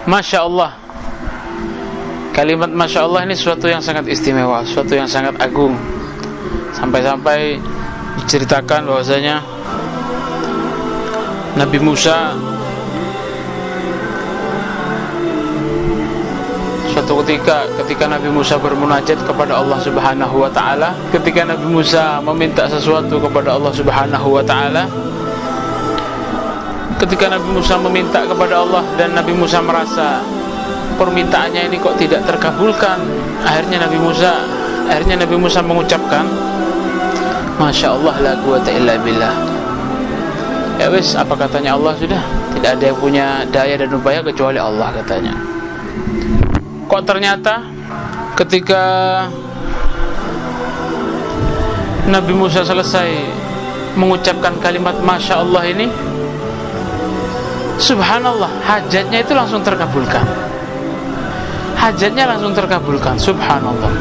Masya Allah. Kalimat Masya Allah ini suatu yang sangat istimewa, suatu yang sangat agung. Sampai-sampai diceritakan bahwasanya Nabi Musa suatu ketika Nabi Musa bermunajat kepada Allah Subhanahu wa taala, ketika Nabi Musa meminta sesuatu kepada Allah Subhanahu wa taala, ketika Nabi Musa meminta kepada Allah dan Nabi Musa merasa permintaannya ini kok tidak terkabulkan, akhirnya Nabi Musa mengucapkan Masya Allah la quwata illa billah. Ya wis, apa katanya Allah, sudah tidak ada yang punya daya dan upaya kecuali Allah, katanya. Kok ternyata ketika Nabi Musa selesai mengucapkan kalimat Masya Allah ini, subhanallah, hajatnya itu langsung terkabulkan. Hajatnya langsung terkabulkan, subhanallah.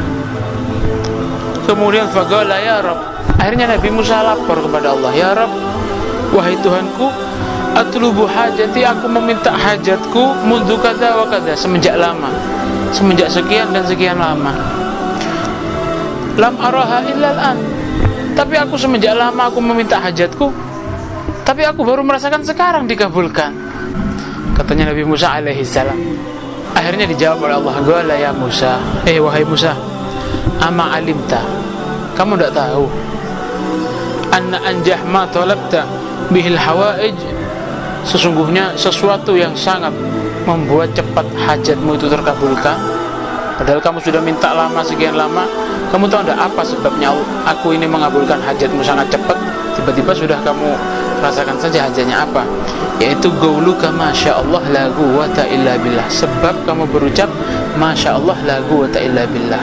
Kemudian faqala ya Rabb, akhirnya Nabi Musa lapor kepada Allah, ya Rabb, wahai Tuhanku, atlubu hajati, aku meminta hajatku mundu kada wa kada, semenjak lama, semenjak sekian dan sekian lama. Lam araha illal an, tapi aku semenjak lama aku meminta hajatku, tapi aku baru merasakan sekarang dikabulkan, katanya Nabi Musa alaihi salam. Akhirnya dijawab oleh Allah, qala ya Musa, wahai Musa, ama alimta, kamu tidak tahu anna anjah ma talabta bihil hawaij, sesungguhnya sesuatu yang sangat membuat cepat hajatmu itu terkabulkan, padahal kamu sudah minta lama, sekian lama. Kamu tahu tidak apa sebabnya aku ini mengabulkan hajatmu sangat cepat, tiba-tiba sudah kamu rasakan saja hajatnya apa? Yaitu qauluka Masya Allah la quwata illa billah, sebab kamu berucap Masya Allah la quwata illa billah.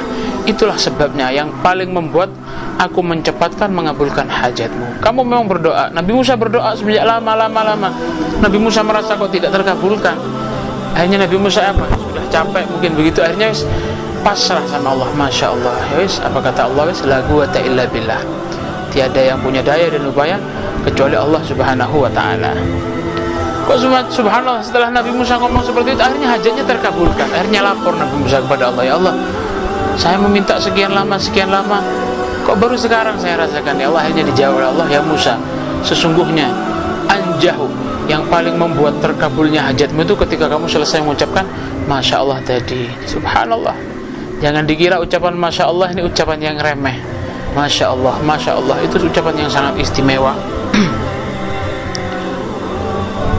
Itulah sebabnya yang paling membuat aku mencepatkan mengabulkan hajatmu. Kamu memang berdoa, Nabi Musa berdoa semenjak lama. Nabi Musa merasa kok tidak terkabulkan. Akhirnya Nabi Musa apa? Sudah capek mungkin begitu, akhirnya pasrah sama Allah. Masya Allah, apa kata Allah? La quwata illa billah, tiada yang punya daya dan upaya kecuali Allah Subhanahu wa ta'ala. Kok subhanallah, setelah Nabi Musa ngomong seperti itu, akhirnya hajatnya terkabulkan. Akhirnya lapor Nabi Musa kepada Allah, ya Allah, saya meminta sekian lama, kok baru sekarang saya rasakan, ya Allah. Akhirnya dijawab oleh Allah, ya Musa, sesungguhnya anjahu, yang paling membuat terkabulnya hajatmu itu ketika kamu selesai mengucapkan Masya Allah tadi. Subhanallah, jangan dikira ucapan Masya Allah ini ucapan yang remeh. Masya Allah itu ucapan yang sangat istimewa.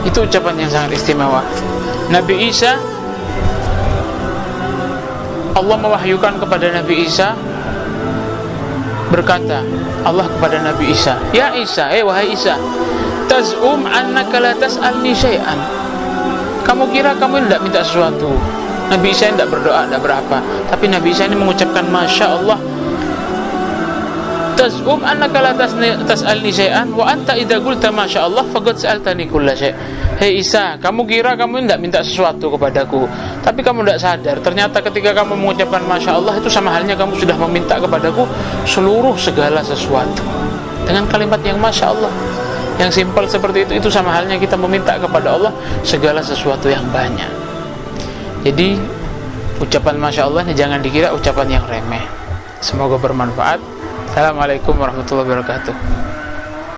Itu ucapan yang sangat istimewa. Nabi Isa, Allah mewahyukan kepada Nabi Isa, berkata Allah kepada Nabi Isa, ya Isa, wahai Isa, taz'um annaka la tas'alni syai'an, kamu kira kamu tidak minta sesuatu. Nabi Isa tidak berdoa, tidak berapa, tapi Nabi Isa ini mengucapkan Masya Allah. Taz'um annaka la tas'alni syai'an wa anta idza qulta Masya Allah faqad sa'altani kulla syai'. Hei Isa, kamu kira kamu tidak minta sesuatu kepadaku, tapi kamu tidak sadar ternyata ketika kamu mengucapkan Masya Allah itu sama halnya kamu sudah meminta kepadaku seluruh segala sesuatu. Dengan kalimat yang Masya Allah, yang simpel seperti itu sama halnya kita meminta kepada Allah segala sesuatu yang banyak. Jadi ucapan Masya Allah ini jangan dikira ucapan yang remeh. Semoga bermanfaat. Assalamualaikum warahmatullahi wabarakatuh.